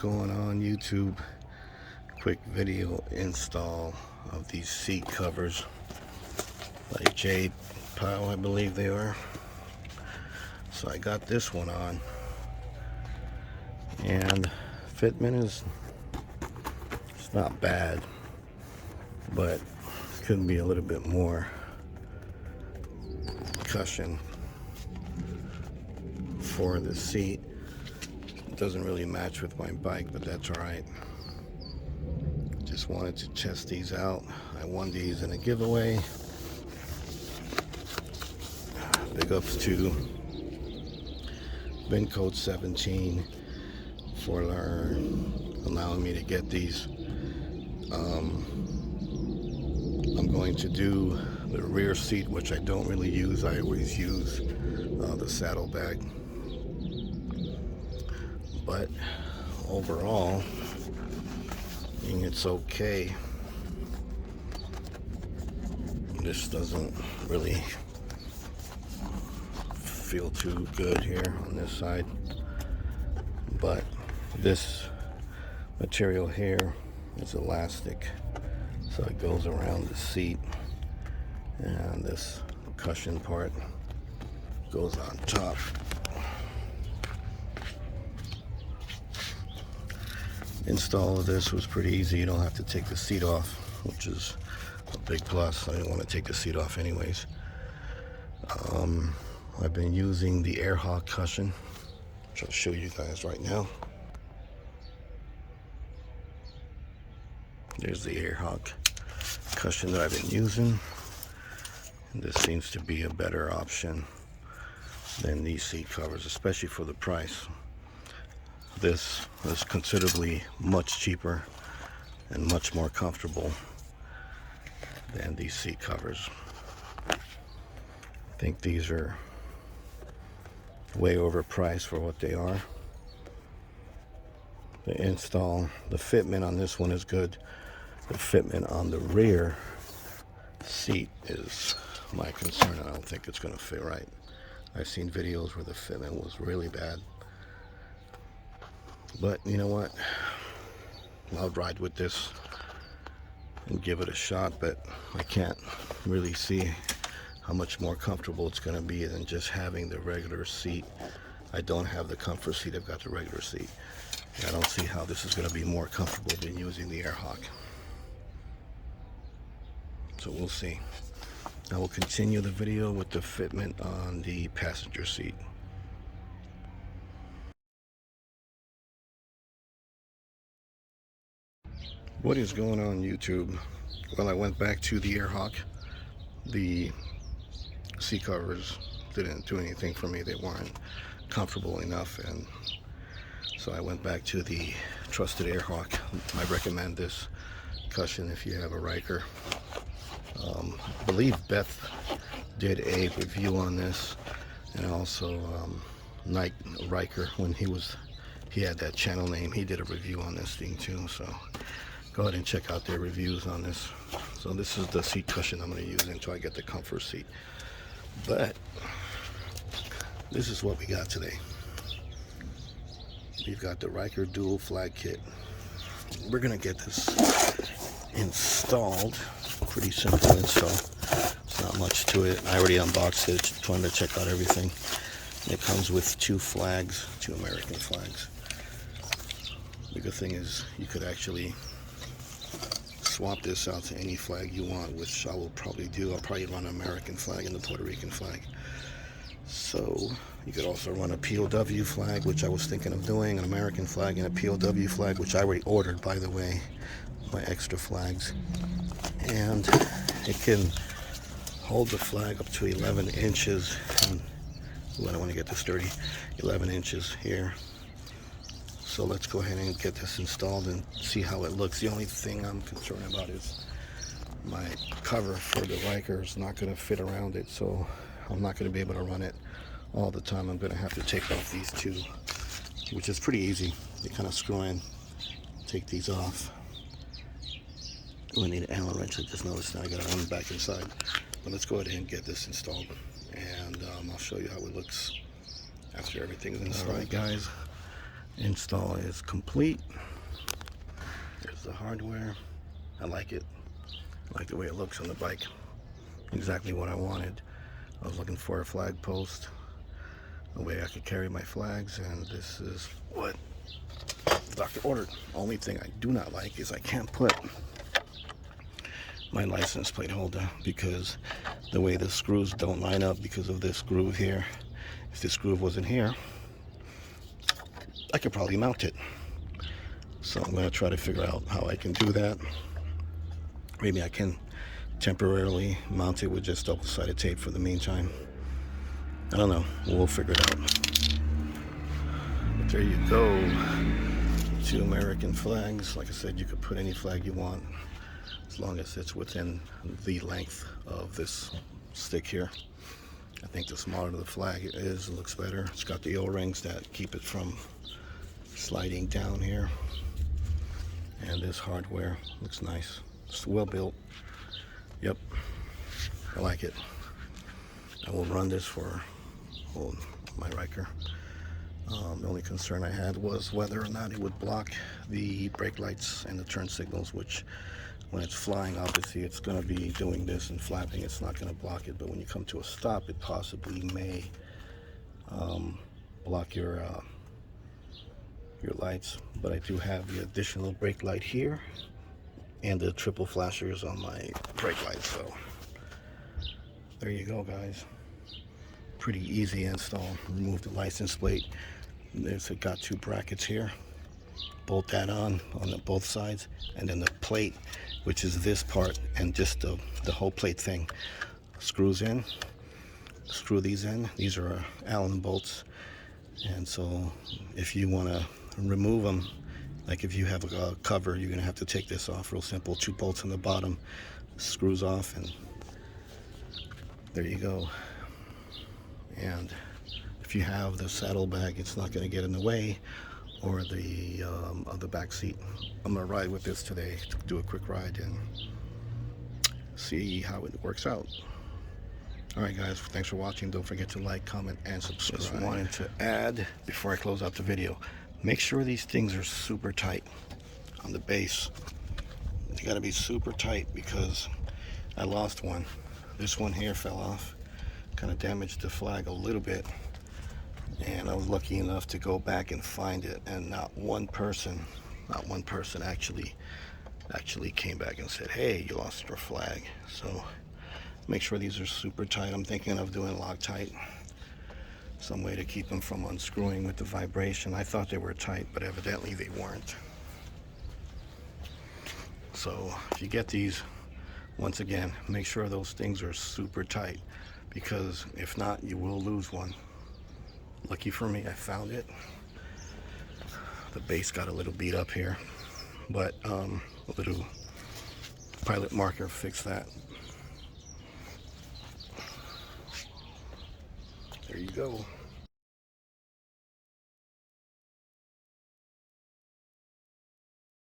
going on YouTube? Quick video install of these seat covers by Poww, I believe they are. So I got this one on, and fitment is, it's not bad, but could be a little bit more cushion for the seat. It doesn't really match with my bike, but that's alright. Just wanted to test these out. I won these in a giveaway. Big ups to bin code 17 for allowing me to get these. I'm going to do the rear seat, which I don't really use. I always use the saddlebag. But overall, I think it's okay. This doesn't really feel too good here on this side, but this material here is elastic, so it goes around the seat, and this cushion part goes on top. Install of this was pretty easy. You don't have to take the seat off, which is a big plus. I didn't want to take the seat off anyways. I've been using the AirHawk cushion, which I'll show you guys right now. There's the AirHawk cushion that I've been using. And this seems to be a better option than these seat covers, especially for the price. This is considerably much cheaper and much more comfortable than these seat covers. I think these are way overpriced for what they are. The fitment on this one is good. The fitment on the rear seat is my concern. I don't think it's going to fit right. I've seen videos where the fitment was really bad. But you know what? I'll ride with this and give it a shot, but I can't really see how much more comfortable it's going to be than just having the regular seat. I don't have the comfort seat, I've got the regular seat. I don't see how this is going to be more comfortable than using the AirHawk. So we'll see. I will continue the video with the fitment on the passenger seat. What is going on YouTube? Well, I went back to the AirHawk. The seat covers didn't do anything for me. They weren't comfortable enough, and so I went back to the trusted AirHawk. I recommend this cushion if you have a Riker. I believe Beth did a review on this, and also Riker, when he had that channel name, he did a review on this thing too. So go ahead and check out their reviews on this. So this is the seat cushion I'm going to use until I get the comfort seat. But this is what we got today. We've got the Ryker dual flag kit. We're going to get this installed. Pretty simple install. It's not much to it. I already unboxed it. Just wanted to check out everything. It comes with two flags, two American flags. The good thing is you could actually swap this out to any flag you want, which I will probably do. I'll probably run an American flag and the Puerto Rican flag. So you could also run a POW flag, which I was thinking of doing, an American flag and a POW flag, which I already ordered, by the way, my extra flags. And it can hold the flag up to 11 inches. And, I don't want to get this dirty. 11 inches here. So let's go ahead and get this installed and see how it looks. The only thing I'm concerned about is my cover for the Riker is not going to fit around it, so I'm not going to be able to run it all the time. I'm going to have to take off these two, which is pretty easy. You kind of screw in, take these off. Oh, I need an Allen wrench. I just noticed now I got to run back inside. But let's go ahead and get this installed, and I'll show you how it looks after everything is installed. All right, guys. Install is complete. There's the hardware. I like it. I like the way it looks on the bike. Exactly what I wanted. I was looking for a flag post, a way I could carry my flags, and this is what the doctor ordered. Only thing I do not like is I can't put my license plate holder because the way the screws don't line up because of this groove here. If this groove wasn't here, I could probably mount it. So I'm going to try to figure out how I can do that. Maybe I can temporarily mount it with just double-sided tape for the meantime. I don't know. We'll figure it out. But there you go. 2 American flags. Like I said, you could put any flag you want as long as it's within the length of this stick here. I think the smaller the flag is, it looks better. It's got the O-rings that keep it from sliding down here. And this hardware looks nice. It's well built. Yep, I like it. I will run this for my Riker. The only concern I had was whether or not it would block the brake lights and the turn signals, which when it's flying, obviously it's going to be doing this and flapping. It's not going to block it, but when you come to a stop, it possibly may block your lights. But I do have the additional brake light here and the triple flashers on my brake lights. So there you go, guys. Pretty easy install. Remove the license plate. There's got 2 brackets here. Bolt that on both sides, and then the plate, which is this part, and just the whole plate thing screws in. Screw these in. These are Allen bolts, and so if you want to remove them, like if you have a cover, you're gonna have to take this off. Real simple. 2 bolts on the bottom, screws off, and there you go. And if you have the saddlebag, it's not gonna get in the way, or the of the back seat. I'm gonna ride with this today, do a quick ride and see how it works out. Alright guys, thanks for watching. Don't forget to like, comment, and subscribe. Just wanted to add, before I close out the video, make sure these things are super tight on the base. They gotta be super tight because I lost one. This one here fell off, kind of damaged the flag a little bit, and I was lucky enough to go back and find it, and not one person actually came back and said, hey, you lost your flag. So make sure these are super tight. I'm thinking of doing Loctite, some way to keep them from unscrewing with the vibration. I thought they were tight, but evidently they weren't. So if you get these, once again, make sure those things are super tight, because if not, you will lose one. Lucky for me, I found it. The base got a little beat up here, but a little pilot marker fixed that. There you go.